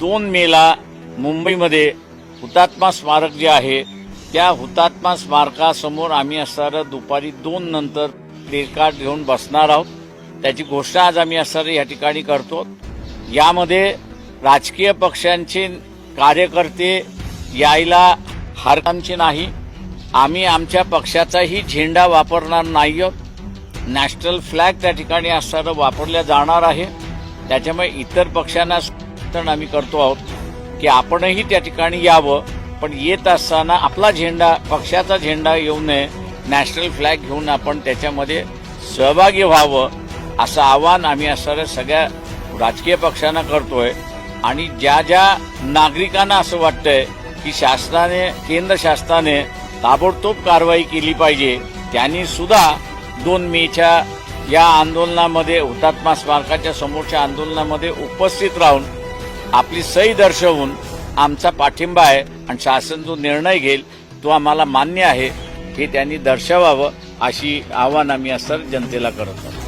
2 मेला मुंबईमध्ये हुतात्मा स्मारक जे आहे त्या हुतात्मा स्मारकासमोर आम्ही असणारं दुपारी 2 नंतर प्लेकार्ड घेऊन बसणार आहोत। त्याची घोषणा आज आम्ही असणारं या ठिकाणी करतो। यामध्ये राजकीय पक्षांचे कार्यकर्ते यायला हरकत नाही। आम्ही आमच्या पक्षाचाही झेंडा वापरणार नाही आहोत। नॅशनल फ्लॅग त्या ठिकाणी असणारं वापरल्या जाणार आहे। त्याच्यामुळे इतर पक्षांना सूचना आम्ही करतो आहोत की आपणही त्या ठिकाणी यावं, पण येत असताना आपला झेंडा, पक्षाचा झेंडा येऊ नये, नॅशनल फ्लॅग घेऊन आपण त्याच्यामध्ये सहभागी व्हावं असं आवाहन आम्ही असणाऱ्या सगळ्या राजकीय पक्षांना करतोय। आणि ज्या ज्या नागरिकांना असं वाटतंय की शासनाने, केंद्र शासनाने ताबडतोब कारवाई केली पाहिजे, त्यांनी सुद्धा 2 मेच्या या आंदोलनामध्ये, हुतात्मा स्मारकाच्या समोरच्या आंदोलनामध्ये उपस्थित राहून आपली सही दर्शवून आमचा पाठिंबा आहे आणि शासन जो निर्णय घेईल तो आम्हाला मान्य आहे हे त्यांनी दर्शवावं अशी आवाहन आम्ही असं जनतेला करत आहोत।